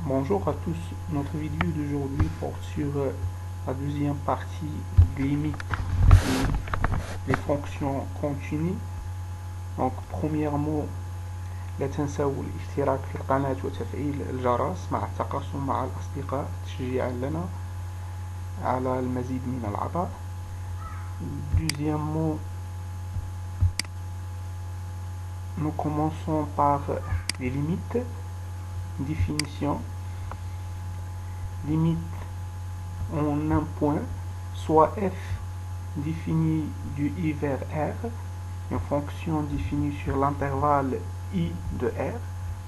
Bonjour à tous, notre vidéo d'aujourd'hui porte sur la deuxième partie des limites des fonctions continues. Donc premièrement لا تنسوا الاشتراك في القناة وتفعيل الجرس مع التقاسم مع الأصدقاء تشجيعا لنا على المزيد من العطاء. Deuxièmement, nous commençons par les limites. Définition: limite en un point, soit f définie du i vers r, une fonction définie sur l'intervalle i de r,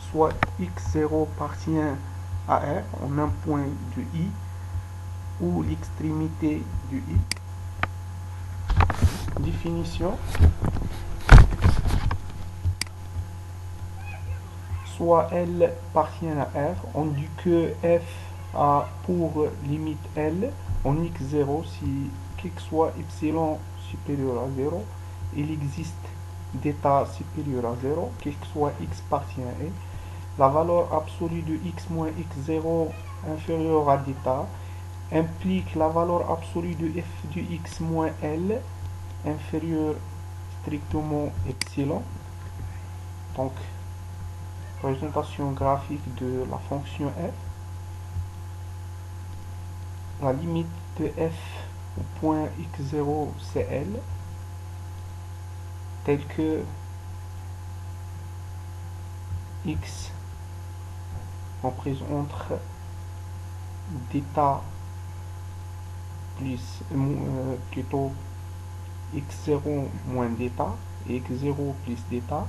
soit x0 appartient à r en un point de i ou l'extrémité du i. Définition: soit L appartient à R, on dit que f a pour limite L en x0 si quel que soit epsilon supérieur à 0, il existe d'état supérieur à 0, quel que soit x appartient à E. La valeur absolue de x moins x0 inférieure à d'état implique la valeur absolue de f de x moins L inférieure strictement epsilon. Donc présentation graphique de la fonction f. La limite de f au point x0 c'est L, tel que x comprise entre d'état plus plutôt x0 moins d'état et x0 plus d'état,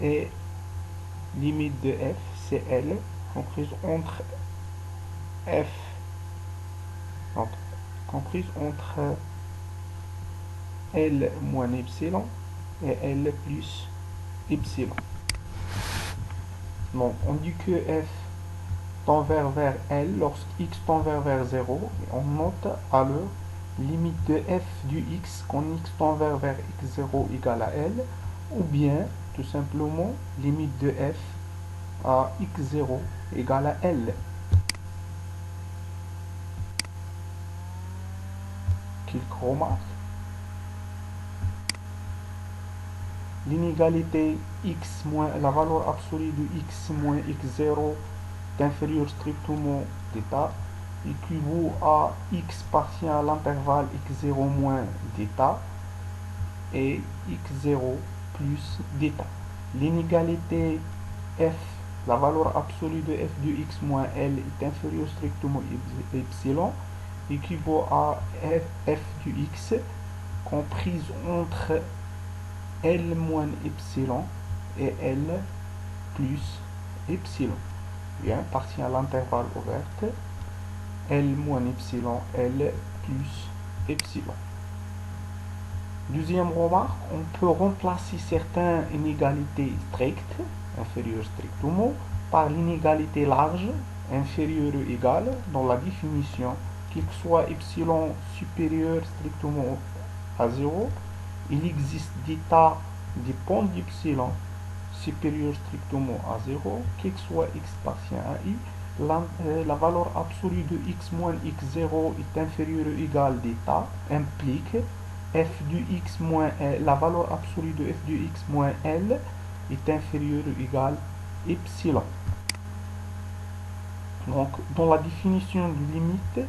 et limite de f c'est L comprise entre f donc comprise entre L moins epsilon et L plus epsilon. Donc on dit que f tend vers L lorsque x tend vers 0, et on note alors limite de f du x quand x tend vers x0 égale à L, ou bien tout simplement limite de f à x0 égale à L. Quelques remarques: l'inégalité x moins la valeur absolue de x moins x0 est inférieure strictement d'état équivaut à x appartient à l'intervalle x0 moins d'état et x0 plus d'état. L'inégalité f, la valeur absolue de f de x moins L est inférieure strictement epsilon équivaut à f de x comprise entre L moins epsilon et L plus epsilon. Bien, appartient à l'intervalle ouvert L moins epsilon, L plus epsilon. Deuxième remarque, on peut remplacer certaines inégalités strictes, inférieures strictement, par l'inégalité large, inférieure ou égale, dans la définition, qu'il soit epsilon supérieur strictement à 0, il existe d'état dépend d'epsilon supérieur strictement à 0, quel que soit x appartient à i, la valeur absolue de x moins x0 est inférieure ou égale d'état, implique f de x moins L, la valeur absolue de f de x moins L est inférieure ou égale epsilon. Donc dans la définition de limite,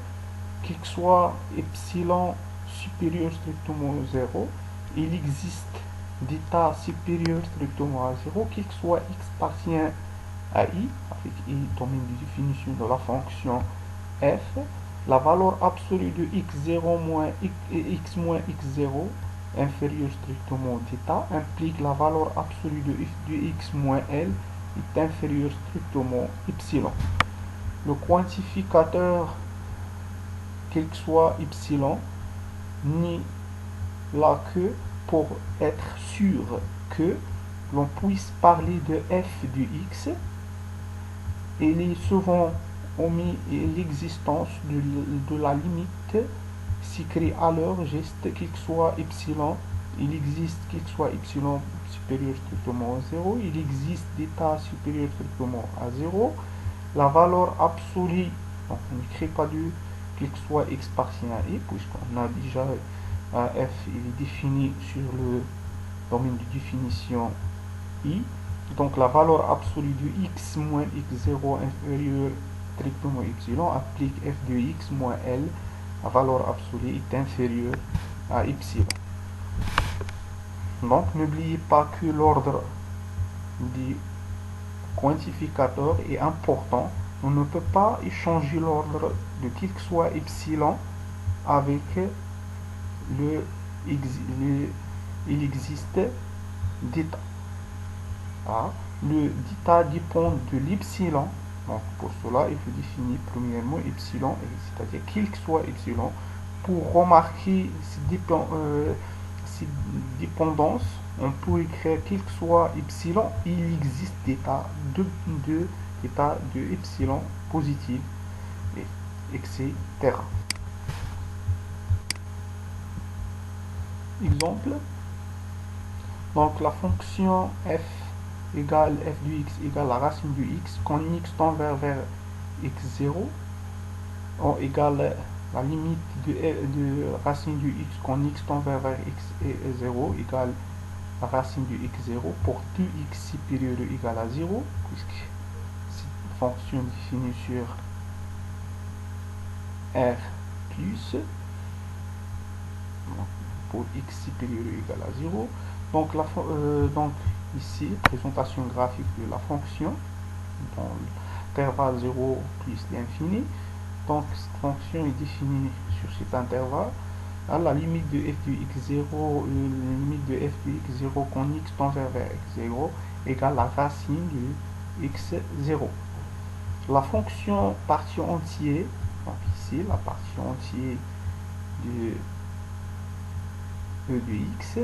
quel que soit epsilon supérieur strictement à 0, il existe d'état supérieur strictement à 0, quel que soit x appartient à i, avec i domaine de définition de la fonction f, la valeur absolue de x0 moins x moins x0 inférieure strictement d'état implique la valeur absolue de f de x moins L est inférieure strictement epsilon. Le quantificateur, quel que soit epsilon, n'est là que pour être sûr que l'on puisse parler de f de x. Il est souvent omis l'existence de la limite s'écrit alors geste quel que soit epsilon. Il existe quel que soit epsilon supérieur strictement à 0, il existe d'état supérieur strictement à 0, la valeur absolue, donc on n'écrit pas du quel que soit x partiel à i, puisqu'on a déjà f, il est défini sur le domaine de définition i. Donc la valeur absolue de x moins x0 inférieur strictement epsilon applique f de x moins l. La valeur absolue est inférieure à epsilon. Donc n'oubliez pas que l'ordre du quantificateur est important. On ne peut pas échanger l'ordre de quel que soit epsilon avec il existe d'état. Le d'état dépend de l'epsilon. Donc pour cela, il faut définir premièrement epsilon, c'est-à-dire quel que soit epsilon. Pour remarquer cette dépendance, on peut écrire quel que soit epsilon, il existe d'état de epsilon positif, etc. Exemple, donc la fonction f égale f de x égale la racine de x, quand x tend vers x0, on égale la limite de racine de x quand x tend vers x et 0 égale la racine de x0 pour tout x supérieur ou égal à 0, puisque cette fonction définie sur R plus, pour x supérieur ou égal à 0. Donc ici, présentation graphique de la fonction dans l'intervalle 0 plus l'infini. Donc cette fonction est définie sur cet intervalle à la limite de f de x0, la limite de f de x0 quand x tend vers x0 égale la racine de x0. La fonction partie entière, donc ici la partie entière de e de x,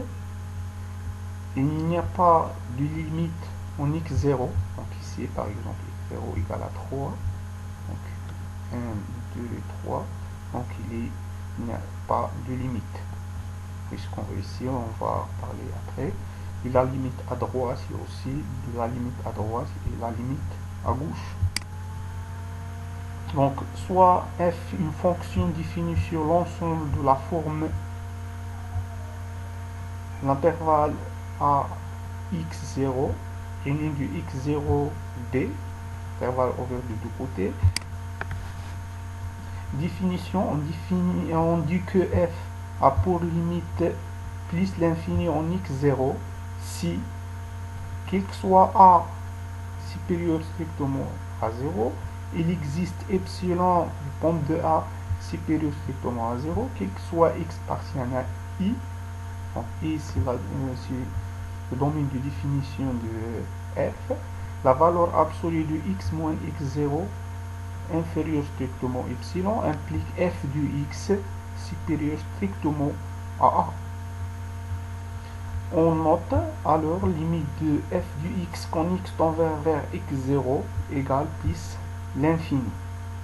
il n'y a pas de limite en x0, donc ici par exemple x0 égale à 3, donc 1, 2, 3, donc il n'y a pas de limite, puisqu'on ici on va parler après, et la limite à droite c'est aussi de la limite à droite et la limite à gauche. Donc soit f une fonction définie sur l'ensemble de la forme l'intervalle à x0 réuni du x0b, intervalle ouvert de deux côtés. Définition, on dit que f a pour limite plus l'infini en x0 si quel que soit a supérieur strictement à 0, il existe epsilon du pomme de a supérieur strictement à 0, quel que soit x partiel à i. Donc i c'est le domaine de définition de f. La valeur absolue de x moins x0 inférieur strictement epsilon implique f de x supérieur strictement à a. On note alors limite de f de x quand x tend vers x0 égale plus l'infini.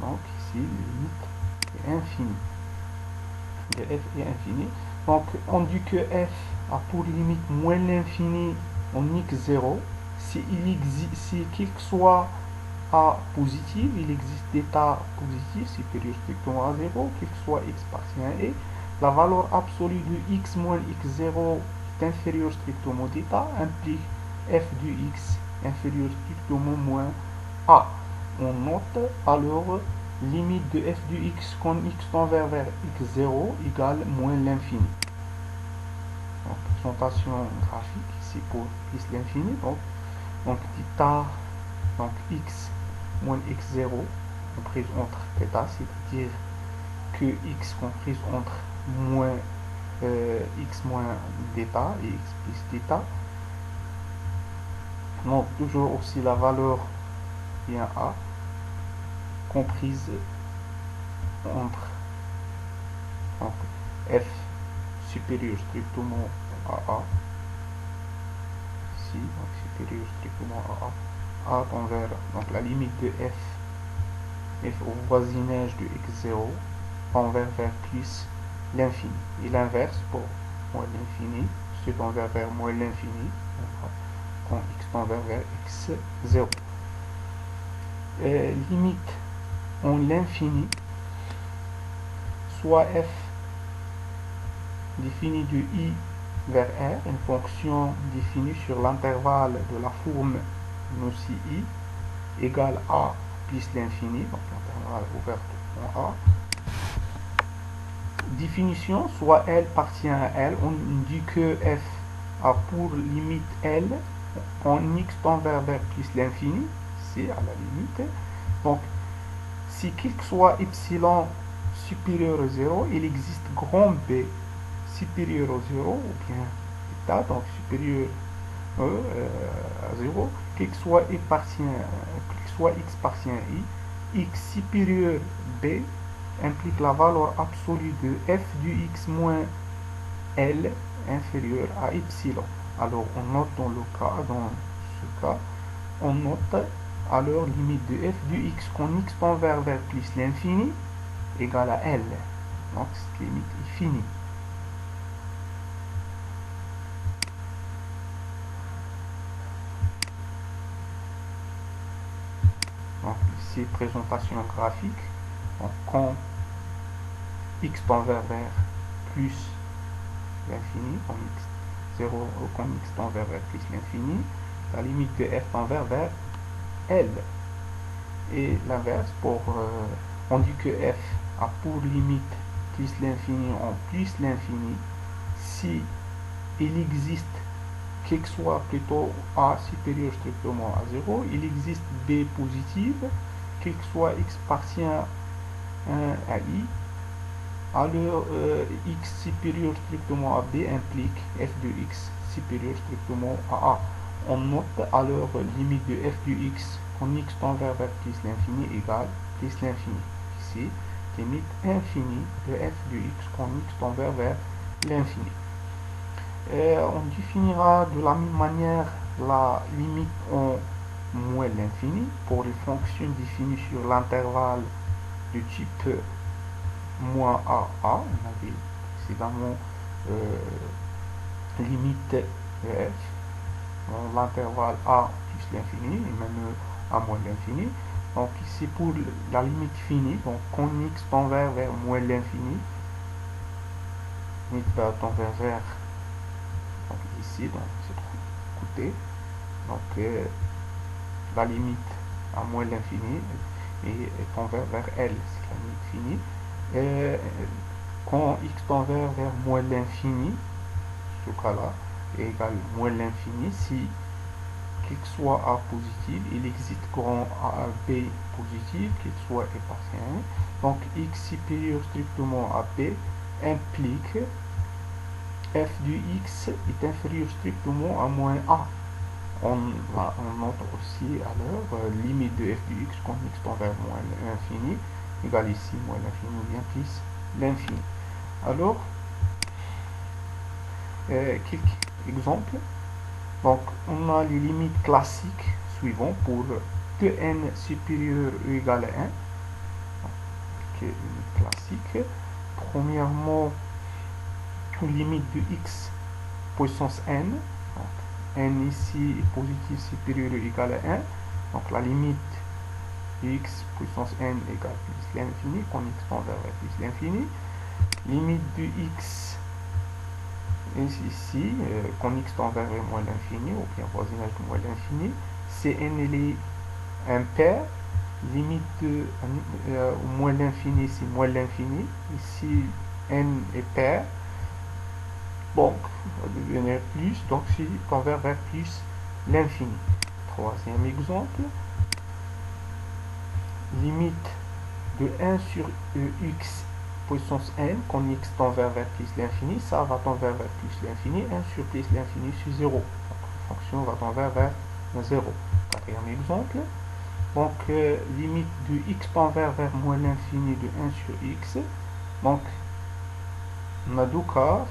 Donc ici limite est infinie. De f est infini. Donc on dit que f a pour limite moins l'infini en x0 si quel que soit a positif, il existe d'état positif supérieur strictement à 0, quel que soit x partiel à e. La valeur absolue de x moins x0 est inférieure strictement d'état implique f de x inférieur strictement moins a. On note alors limite de f de x quand x tend vers x0 égale moins l'infini. Présentation graphique ici pour plus l'infini. Donc d'état, donc x moins x0 comprise entre θ, c'est-à-dire que x comprise entre moins x moins d'état et x plus d'état. Donc toujours aussi la valeur bien a comprise entre donc, f supérieur strictement à a, ici, donc supérieur strictement à a tend vers donc la limite de f au voisinage de x0 tend vers plus l'infini. Et l'inverse pour moins l'infini, se tend vers moins l'infini, quand x tend vers x0. limite en l'infini, soit f définie de i vers r, une fonction définie sur l'intervalle de la forme aussi i égale a plus l'infini, donc l'intervalle ouvert en a. Définition, soit L appartient à L, on dit que f a pour limite L en x tend vers plus l'infini, c'est à la limite. Donc, si quel que soit epsilon supérieur à 0, il existe grand B supérieur à 0, ou bien état, donc supérieur à 0, quel que soit x appartient à i, x supérieur B implique la valeur absolue de f du x moins L inférieur à epsilon. Alors on note dans ce cas, on note alors limite de f du x quand x tend vers plus l'infini égale à L. Donc cette limite est finie. Donc ici présentation graphique. Donc quand x tend vers plus l'infini, quand x 0 quand x tend vers plus l'infini, la limite de f tend vers L. Et l'inverse, on dit que f a pour limite plus l'infini en plus l'infini si il existe quel que soit plutôt a supérieur strictement à 0, il existe b positive, quel que soit x appartient à i, alors x supérieur strictement à b implique f de x supérieur strictement à a. On note alors limite de f de x quand x tend vers plus l'infini égale plus l'infini. Ici, limite infinie de f de x quand x tend vers l'infini. On définira de la même manière la limite en moins l'infini pour les fonctions définies sur l'intervalle de type moins a. On avait précédemment limite de f dans l'intervalle a plus l'infini et même a moins l'infini. Donc ici pour la limite finie, donc quand x tend vers moins l'infini, x va tendre vers donc ici dans ce côté, donc la limite à moins l'infini et tend vers L, c'est la limite finie. Et quand x tend vers moins l'infini, ce cas-là est égal à moins l'infini si quel que soit a positif, il existe grand a b positif, quel que soit e appartient à 1. Donc x supérieur strictement à b implique f du x est inférieur strictement à moins a. On note aussi alors limite de f du x quand x tend vers moins l'infini égale ici moins l'infini ou bien plus l'infini. Alors, quelques exemples. Donc, on a les limites classiques suivantes pour que n supérieur ou égal à 1. Donc, limite classique. Premièrement, limite de x puissance n. Donc, n ici est positif supérieur ou égal à 1. Donc, la limite de x puissance n égale plus l'infini quand x tend vers plus l'infini. Limite de x ici, quand x tend vers moins l'infini, ou bien voisinage de moins l'infini, Cn est impair, limite de moins l'infini, c'est moins l'infini, ici n est pair, donc ça va devenir plus, donc si tend vers plus l'infini. Troisième exemple, limite de 1 sur x puissance n, quand x tend vers plus l'infini, ça va tendre vers plus l'infini, 1 sur plus l'infini sur 0. Donc la fonction va tendre vers 0. Quatrième exemple, donc limite de x tend vers moins l'infini de 1 sur x. Donc on a deux cas,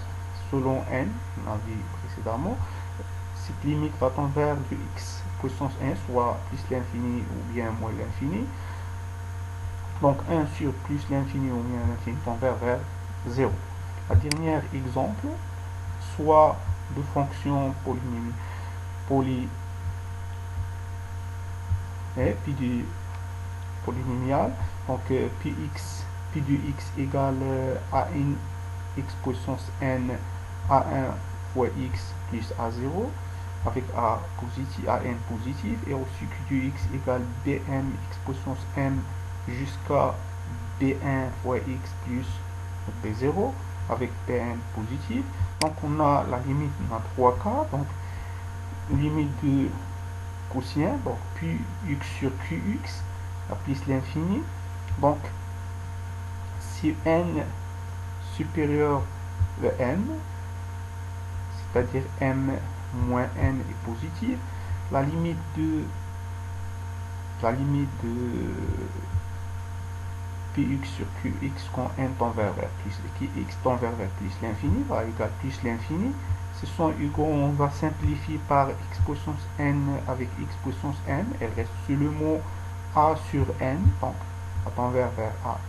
selon n, on a vu précédemment, cette limite va tendre vers de x puissance 1, soit plus l'infini ou bien moins l'infini. Donc 1 sur plus l'infini ou bien l'infini tend vers 0. La dernière exemple, soit de fonctions poly et puis polynomial. Donc P de x égale A1 x puissance n A1 fois x plus A0 avec A positif, AN positif, et aussi Q de x égale Bm x puissance m jusqu'à B1 fois x plus B0 avec Bn positif. Donc on a la limite dans 3 cas, donc limite de quotient, donc puis x sur qx à plus l'infini. Donc si n supérieur à m, c'est-à-dire m moins n est positive, la limite de px sur qx quand n tend vers plus qx tend vers plus l'infini va égal plus l'infini. Ce sont égaux, on va simplifier par x puissance n avec x puissance n, elle reste sur le mot a sur n, donc a tend vers a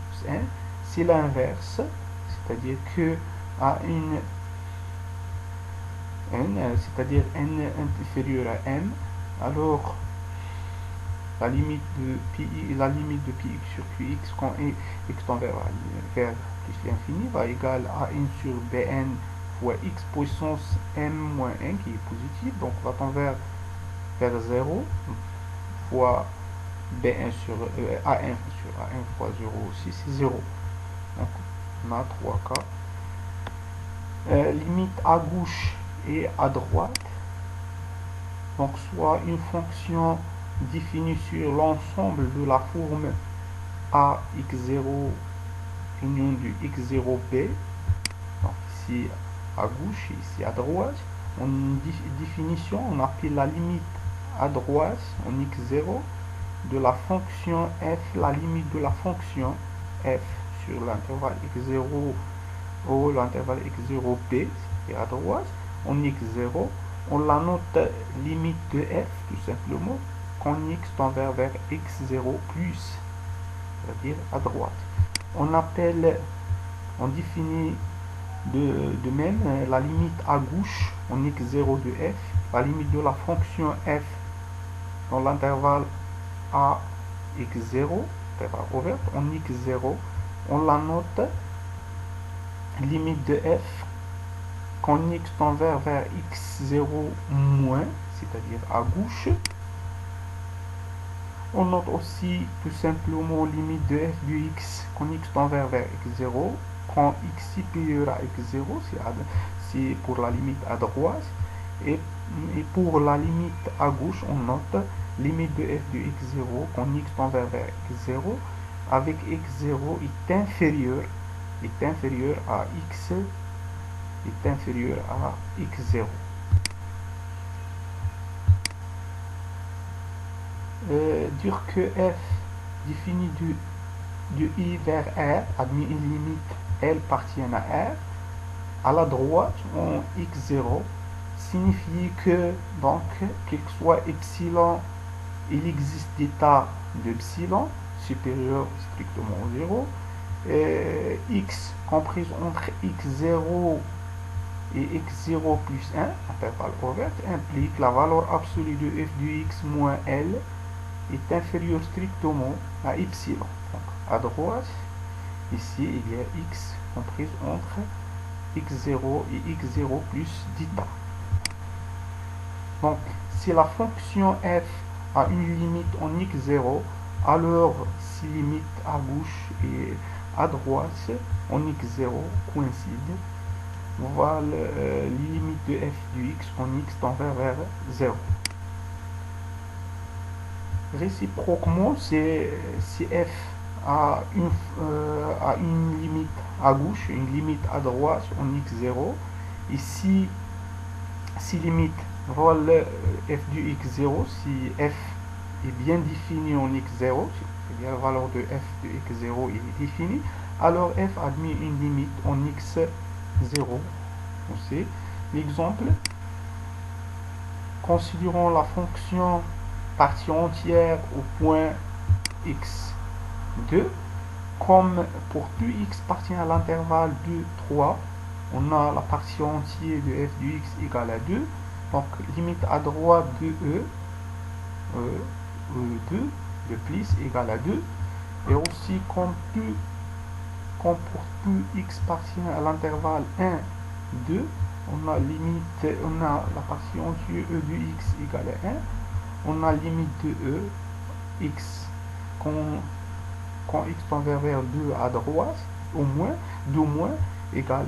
plus n. C'est l'inverse, c'est-à-dire que à une n, c'est-à-dire n inférieur à m, alors la limite de px sur qx quand x tend vers plus l'infini va égal à n sur bn fois x puissance m moins n qui est positif, donc va tendre vers 0 fois bn sur an sur an fois 0 aussi, c'est 0. Donc on a 3 cas. Limite à gauche et à droite, donc soit une fonction définie sur l'ensemble de la forme a x0 union du x0b, donc ici à gauche, ici à droite. En définition, on appelle la limite à droite en x0 de la fonction f, la limite de la fonction f sur l'intervalle x0 ou l'intervalle x0b, et à droite en x0, on la note limite de f tout simplement quand x tend vers x0 plus, c'est-à-dire à droite. On définit de même la limite à gauche en x0 de f, la limite de la fonction f dans l'intervalle a x0, intervalle ouvert, en x0, on la note limite de f quand x tend vers x0 moins, c'est-à-dire à gauche. On note aussi tout simplement limite de f de x quand x tend vers x0, quand x supérieur à x0, c'est pour la limite à droite, et pour la limite à gauche, on note limite de f de x0 quand x tend vers x0, avec x0 est inférieur à x, est inférieur à x0. Dire que f défini de i vers r, admis une limite L appartient à R, à la droite en x0, signifie que, donc, quel que soit epsilon, il existe d'état d'epsilon supérieur strictement au 0, x comprise entre x0 et x0 plus 1, intervalle ouvert, implique la valeur absolue de f de x moins L est inférieur strictement à epsilon. Donc, à droite, ici, il y a x comprise entre x0 et x0 plus d'état. Donc, si la fonction f a une limite en x0, alors si limite à gauche et à droite en x0 coïncident, voilà les limites de f de x en x tend vers 0. Réciproquement, si f a une limite à gauche, une limite à droite en x0, ici, si limite voilà f de x0, si f est bien défini en x0, c'est-à-dire la valeur de f de x0 est définie, alors f admet une limite en x0 aussi. L'exemple, considérons la fonction partie entière au point x2, comme pour tout x appartient à l'intervalle 2, 3, on a la partie entière de f de x égale à 2, donc limite à droite de 2 de plus égale à 2. Et aussi, comme pour tout x appartient à l'intervalle 1, 2, on a la partie entière e de x égale à 1. On a limite de e, x, quand x tend vers 2 à droite, au moins, 2 moins, égale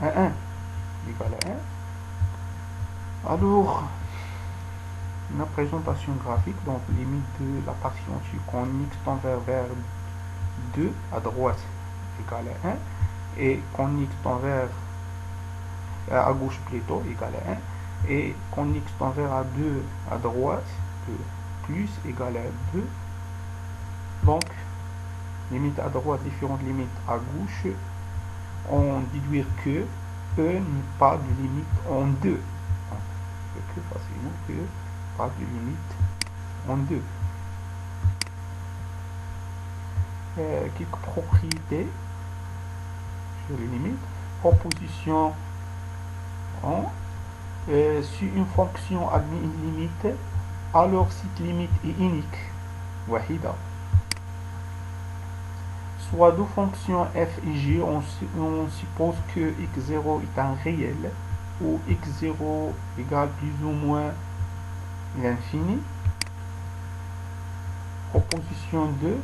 à 1. Égale à 1. Alors, la présentation graphique, donc limite de la partie entière quand x tend vers 2 à droite égale à 1, et quand x tend vers à gauche plutôt égale à 1, et quand x tend vers à 2 à droite, plus égale à 2. Donc, limite à droite, différentes limites à gauche, on déduire que E n'est pas de limite en 2. Donc, plus facilement que pas de limite en 2. Quelques propriétés sur les limites. Proposition en si une fonction admet une limite, alors cette limite est unique, wahida. Soit deux fonctions f et g, on suppose que x0 est un réel, ou x0 égale plus ou moins l'infini. Proposition 2,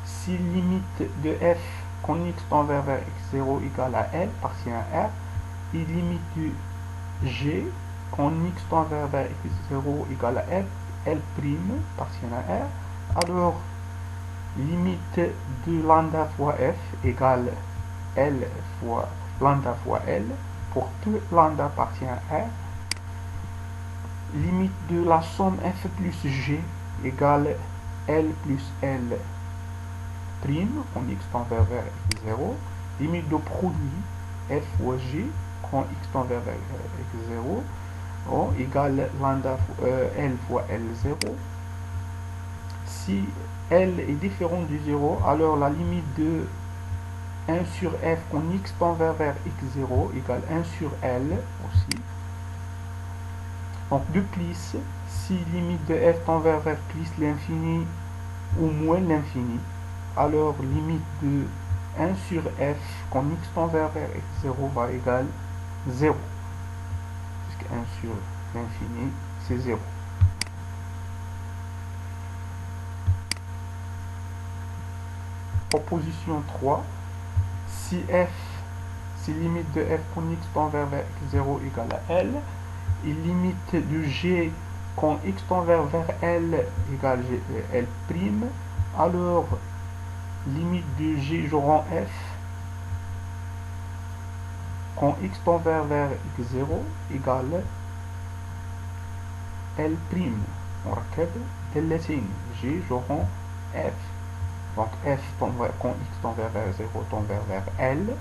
si limite de f quand x tend vers x0 égale à L, appartient à R, et limite de g quand x tend vers x0 égale à L', appartient à R, alors limite de lambda fois f égale L fois lambda fois L, pour tout lambda appartient à R, limite de la somme f plus g égale L plus L prime, quand x tend vers x0, limite de produit f fois g, quand x tend vers x0, égale lambda L fois L0. Si L est différent du 0, alors la limite de 1 sur f quand x tend vers x0 égale 1 sur L aussi. Donc de plus, si limite de f tend vers plus l'infini ou moins l'infini, alors limite de 1 sur f quand x tend vers x0 va égal 0. Puisque 1 sur l'infini, c'est 0. Proposition 3, si limite de f quand x tend vers x0 égale à L, et limite de g quand x tend vers L égale L', alors limite de g je rends f quand x tend vers x0 égale L'. مركب دالتين g je rends f. Donc f quand x tend vers 0 tend vers L,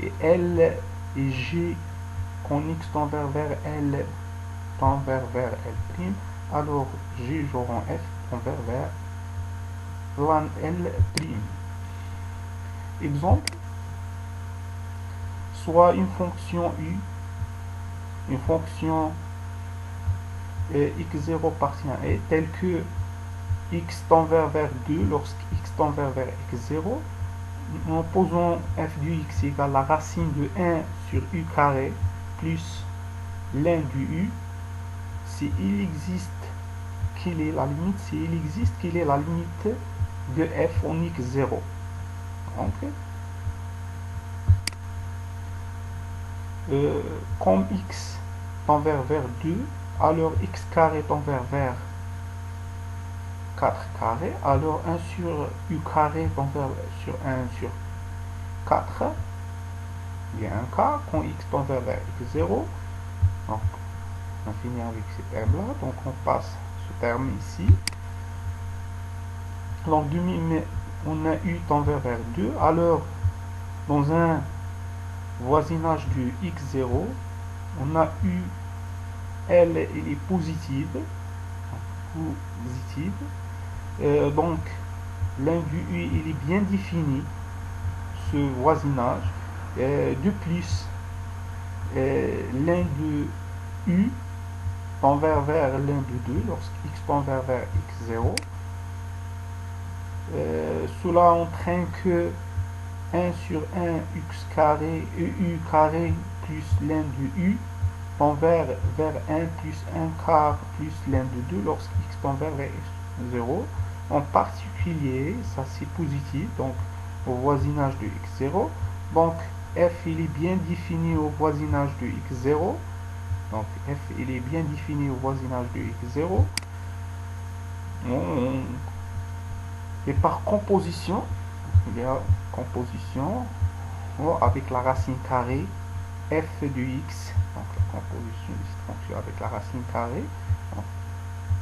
et L et g quand x tend vers L tend vers L', alors g je rends f tend vers L'. Exemple, soit une fonction u, une fonction x0 appartient à e, telle que x tend vers 2 lorsque x tend vers x0, en posant f du x égale la racine de 1 sur u carré plus l'un du u, si il existe quelle est la limite, si il existe quelle est la limite de f en x0. Ok. Comme x tend vers 2, alors x carré tend vers 4 carré, alors 1 sur u carré tend sur 1 sur 4, il y a un cas, quand x tend vers x0, donc on finit avec ces termes là, donc on passe ce terme ici, donc on a u tend vers 2, alors dans un voisinage du x0, on a u, elle est positive, donc l'un du u il est bien défini, ce voisinage. De plus, l'un de u tend vers l'un de 2 lorsque x tend vers x0, cela entraîne que 1 sur 1 x carré u carré plus l'un de u tend vers 1 plus 1 quart plus l'un de 2 lorsque x tend vers 0. En particulier, ça c'est positif, donc au voisinage de x0. Donc f il est bien défini au voisinage de x0. Donc f il est bien défini au voisinage de x0. Et par composition, il y a composition avec la racine carrée f de x, donc la composition de cette fonction avec la racine carrée, donc,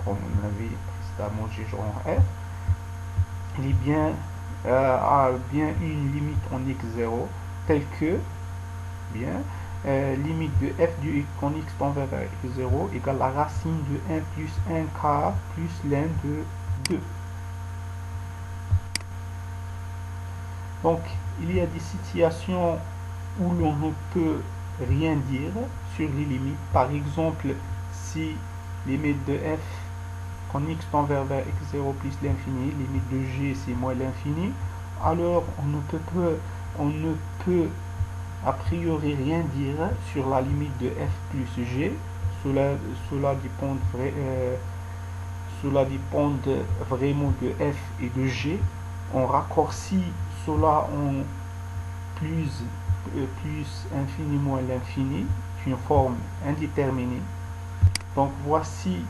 comme on avait précédemment G f, il est bien, a bien une limite en x0 telle que limite de f de x quand x tend vers x0 égale la racine de 1 plus 1 quart plus l'un de 2. Donc, il y a des situations où l'on ne peut rien dire sur les limites. Par exemple, si limite de f quand x tend vers x0 plus l'infini, limite de g c'est moins l'infini, alors on ne peut a priori rien dire sur la limite de f plus g. Cela dépend vraiment de f et de g. On raccourcit cela en plus infini moins l'infini, une forme indéterminée. Donc voici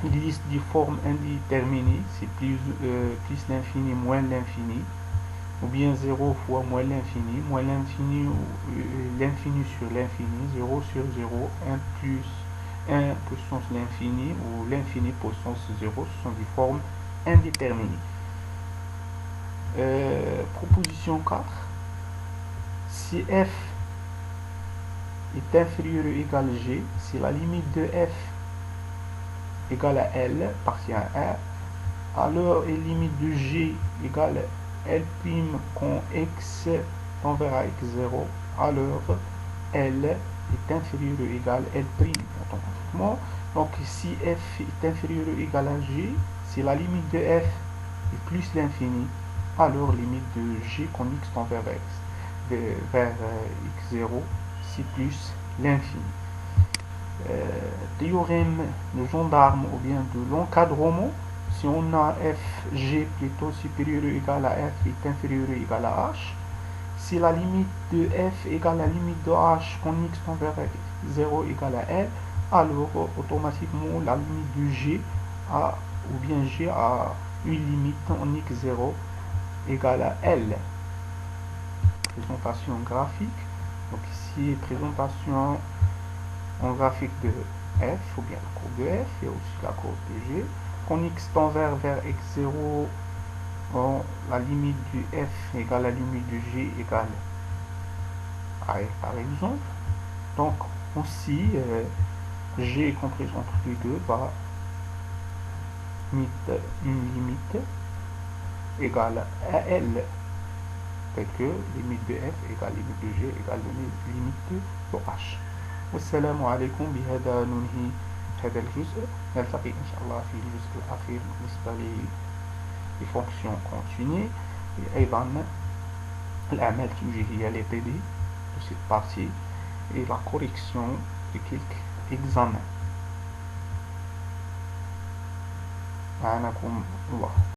une liste des formes indéterminées, c'est plus l'infini moins l'infini, ou bien 0 fois moins l'infini ou l'infini sur l'infini, 0 sur 0, 1 plus 1 puissance l'infini ou l'infini puissance 0, ce sont des formes indéterminées. Proposition 4. Si f est inférieur ou égal à g, si la limite de f égale à L, partie à R, alors la limite de G égale L' quand X tend vers X0, alors L est inférieur ou égal à L' automatiquement. Donc si F est inférieur ou égal à G, si la limite de F est plus l'infini, alors limite de G quand X tend vers X0, c'est plus l'infini. Théorème de gendarme ou bien de l'encadrement, si on a fg plutôt supérieur ou égal à f est inférieur ou égal à h, si la limite de f égale à la limite de h quand x tend vers 0 égale à l, alors automatiquement la limite de g ou bien g a une limite en x0 égale à l. Présentation graphique. Donc ici présentation en graphique de f, ou bien la courbe de f, et aussi la courbe de g. Quand x tend vers x0, la limite du f égale à la limite de g égale à f par exemple. Donc aussi, g comprise entre les deux va mettre une limite égale à l, telle que limite de f égale limite de g égale limite de h. والسلام عليكم. بهذا ننهي هذا الجزء. نلتقي إن شاء الله في الجزء الأخير بالنسبة لفونكسيون كونتينيي. أيضا الأعمال التوجيهية les TD de cette partie et la correction de quelques examens. معكم الله.